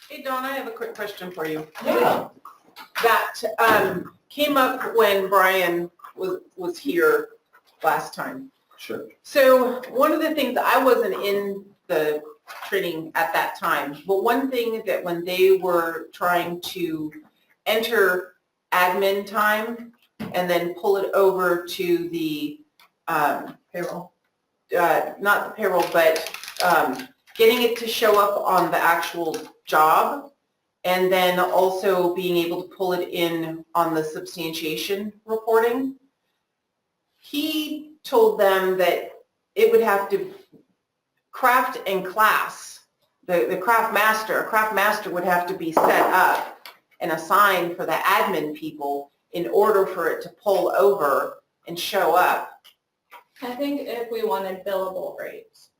Hey, Dawn, I have a quick question for you. Yeah. That came up when Brian was here last time. Sure. So one of the things, I wasn't in the training at that time, but one thing that when they were trying to enter admin time and then pull it over to the Payroll. not the payroll, but getting it to show up on the actual job, and then also being able to pull it in on the substantiation reporting. He told them that it would have to craft and class, the craft master would have to be set up and assigned for the admin people in order for it to pull over and show up. I think if we wanted billable rates.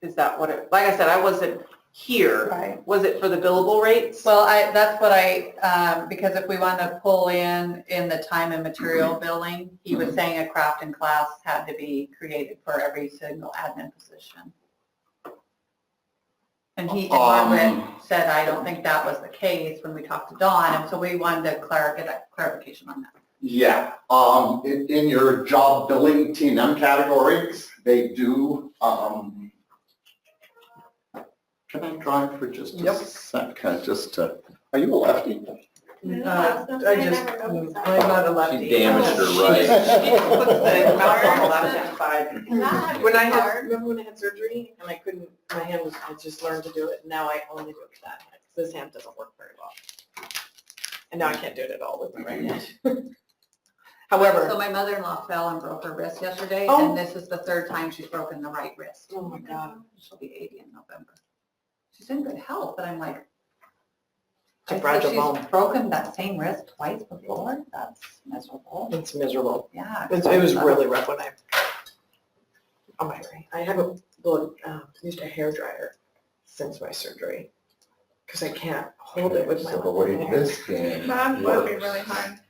Is that what it, like I said, I wasn't here. Right. Was it for the billable rates? Well, that's what because if we want to pull in the time and material billing, he was saying a craft and class had to be created for every single admin position. And Margaret said, I don't think that was the case when we talked to Dawn, and so we wanted to get a clarification on that. Yeah, in your job billing T&M categories, they do, can I drive for just a second, are you a lefty? I'm not a lefty. She damaged her right. She puts the mouse on the left-hand side. Remember when I had surgery and I couldn't, my hand was, I just learned to do it. Now I only do it with that hand, because this hand doesn't work very well. And now I can't do it at all with my right hand. However. So my mother-in-law fell and broke her wrist yesterday, Oh. and this is the third time she's broken the right wrist. Oh my God. She'll be 80 in November. She's in good health, but I'm like, It's a fragile she's bone. broken that same wrist twice before. That's miserable. It's miserable. Yeah. It was really rough when on my right. I haven't used a hair dryer since my surgery because I can't hold it with my So the way left hand. this game That would be works. really hard.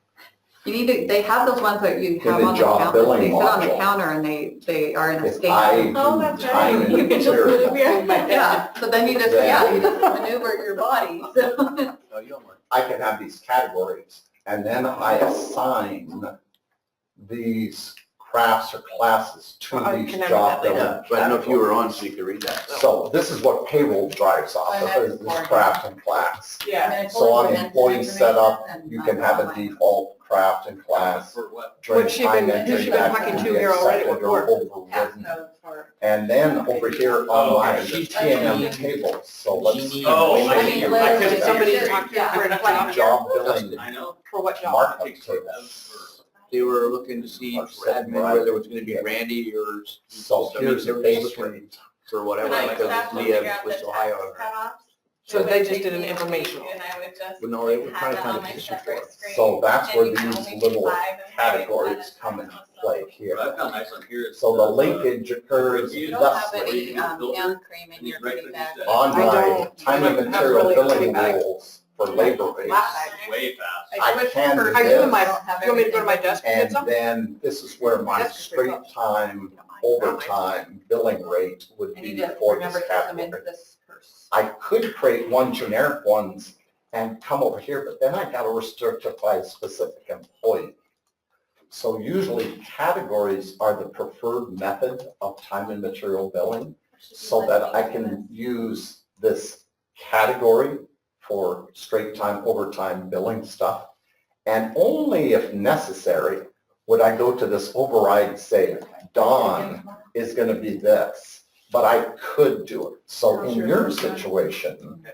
You need to, they have those ones that you have the on the job counter. billing They sit on the module. counter and they are in a If state. I do Oh, that's right. time and You can just material, move your Yeah, so then you just, you just maneuver your body. So No, you don't work. I can have these categories, and then I assign these crafts or classes to Oh, you these can never job get that. billing But I don't know if you were on, categories. so you could read that. So this is what payroll drives off of, is this craft and class. Yeah. So on employee setup, you can have a default craft and class. For what? During Which time who entry, she been that talking can to be here already accepted with or work? overridden. And then over here on my T&M tables, so let's. Oh, I mean, mean, literally, Could somebody yeah. talk to you for The an job billing I know. For what job? markup tables. They were looking to see for admin whether it was gonna be Randy or. So here's the base looking rate. For whatever, When I because stopped to Leah figure out was the so high tax on her. cutoffs, So it they would just take did an me a week, informational. And I would just Well, no, they were have trying to it find on a my position for separate it. screen, So that's and where you can these only do little 5 and 5 categories at a come time into also. play here. What I found nice on here is. So the linkage occurs You don't thus have way. any hand cream in your goodie bag. On I my don't. time and I have material really billing big rules for labor rates, Way fast. I can do I do in my, this, do you want me to go to my desk and get and some? then this is where my That's just pretty straight time, overtime billing rate would I be need to for remember this to put them into category. this purse. I could create one generic ones and come over here, but then I gotta restrict it by a specific employee. So usually categories are the preferred method of time and material billing, so that I can use this category for straight time, overtime billing stuff. And only if necessary would I go to this override, say, Dawn is gonna be this, but I could do it. So in your situation,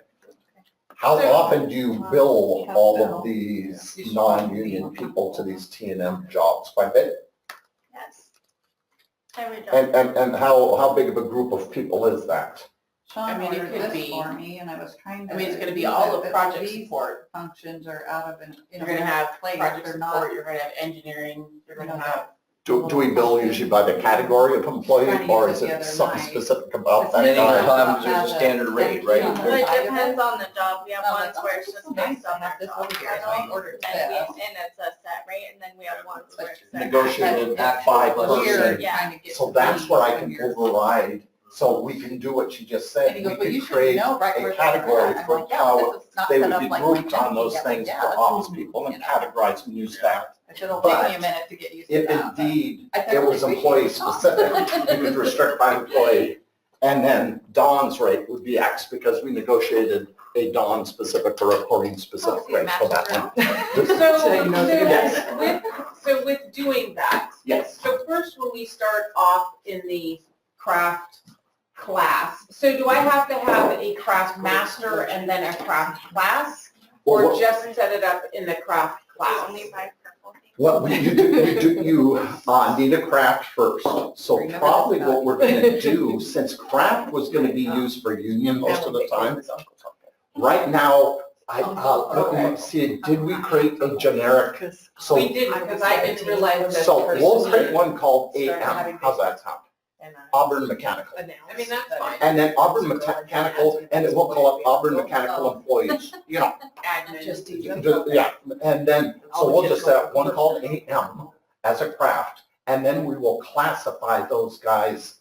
how often do you bill all of these non-union people to these T&M jobs? Quite a bit. Yes. Every job. And how big of a group of people is that? Sean I mean, it ordered could this be- for me, and I was trying to. I mean, it's gonna be all of but project these support. Functions are out of an, You're gonna have place, project they're support, not. you're gonna have engineering, you're gonna have. Do we bill usually by the category of employee, Trying to or use is it the it other something night. specific about that It's guy? Anytime there's a standard rate, right? Well, it depends on the job. We have Oh, ones that's where it's also just nice based to on have their this job over here, so I title, ordered and this. it's a set rate, and then we have ones where it's set. Negotiated But by it's person. weird Yeah. trying to get So that's where I when can you're- override So we can do what you just said. And he goes, We well, you could should create know right a where they're category at. I'm for like, yeah, how this is not they set would up be like grouped my on company. those Yeah, things yeah, for that's- office people and you know. categorize and use that. I said, it'll take But me a minute to get used to If that. but indeed I it totally was appreciate employee it, Tom. specific, you could restrict by employee. And then Dawn's rate would be X because we negotiated a Dawn specific or reporting specific Oh, see, it rate for that matches one. So, So you know the Yes. with doing that, Yes. so first when we start off in the craft class, so do I have to have a craft master and then a craft class? Well, Or what- just set it up in the craft class? What you need a craft first. So Remember probably this what we're gonna do, since craft was gonna be used for union most of the time, right now, let me see, did we create a generic? So, We didn't, because I didn't realize that. so we'll person- create one called Started AM. having How's that sound? And Auburn Mechanical. I mean, that's fine. And then Auburn Mechanical, and it will call up Auburn Mechanical employees, you know, Admin. yeah, and then, so we'll just set one called AM as a craft, and then we will classify those guys.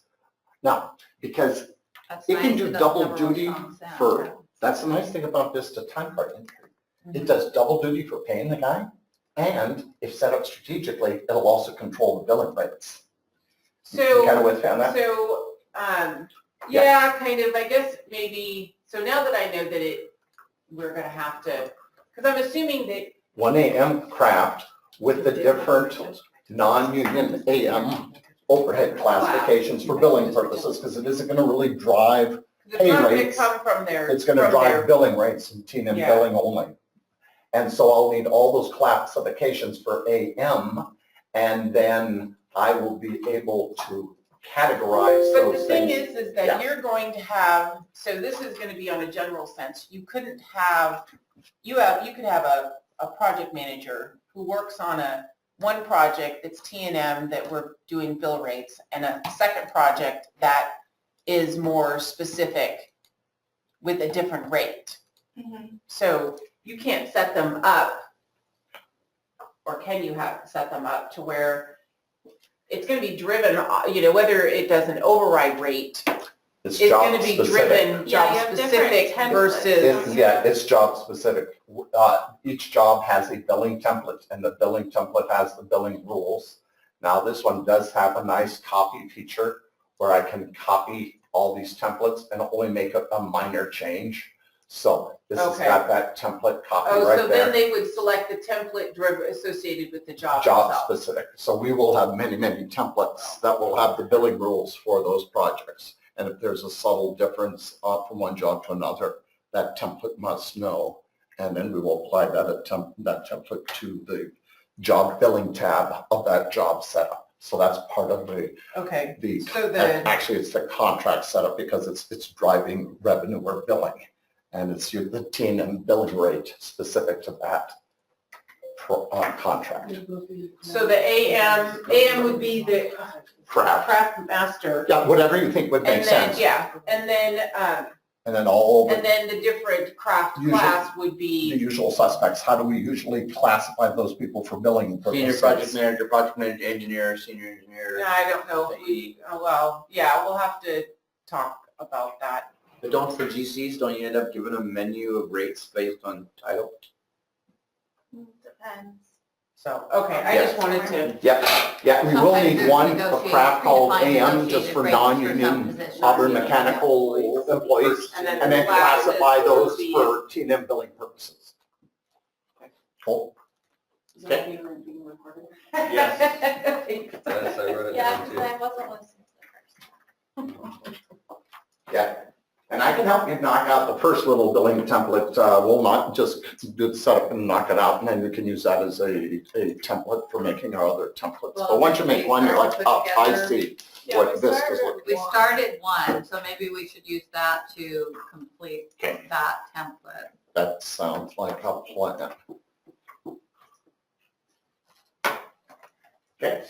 Now, because That's it can nice, do doesn't double cover all duty songs down. for, that's the nice thing about this to time card entry. It does double duty for paying the guy, and if set up strategically, it'll also control the billing rates. You kind of So, with me on that? so, yeah, kind of, I guess maybe, so now that I know that we're gonna have to, because I'm assuming that, 1 AM craft with the different non-union AM overhead classifications for billing purposes, because it isn't gonna really drive, it's Pay not gonna rates. come from there. it's gonna drive billing rates and T&M Yeah. billing only. And so I'll need all those classifications for AM, and then I will be able to categorize But the those thing things. is Yeah. that you're going to have, so this is gonna be on a general sense, you couldn't have, you could have a project manager who works on one project that's T&M that we're doing bill rates, and a second project that is more specific with a different rate. So you can't set them up, or can you set them up to where it's gonna be driven, whether it does an override rate, It's it's job gonna be specific. driven Yeah, job you have different specific templates. versus. Yeah, it's job specific. Each job has a billing template, and the billing template has the billing rules. Now, this one does have a nice copy feature where I can copy all these templates and only make a minor change. So this has Okay. got that template copy Oh, right so then there, they would select the template associated with the job job itself. specific. So we will have many, many templates that will have the billing rules for those projects. And if there's a subtle difference from one job to another, that template must know. And then we will apply that template to the job billing tab of that job setup. So that's part of Okay, the, so the, actually it's the contract setup because it's driving revenue or billing. And it's the T&M billing rate specific to that contract. so the AM would be the Craft. craft master. Yeah, whatever you think would make And then, sense. yeah, and then And the different craft Usually- class would the be, usual suspects, how do we usually classify those people for billing Senior purposes? project manager, engineer, senior engineer. I don't know, we'll have to talk about that. But don't for GCs, don't you end up giving a menu of rates based on title? Depends. So, okay, I just wanted to, Yeah, we will Sometimes need there's one, a negotiated- craft called predefined AM, just negotiated for rates for some non-union positions. Auburn Yeah. mechanical employees, and and then the classes classify will those be- for T&M billing purposes. Cool. Okay. Yes. Yes, I wrote it Yeah, down because too. I wasn't listening Yeah, and I can help you knock out the first little billing template. We'll not just do the setup and knock it out, and then you can use that as a template for making our other templates. But Well, once you make one, you're like, put oh, I together- see Yeah, what we this started is looking. We started one, so maybe we should use that to complete Okay. that template. That sounds like a plan. Okay,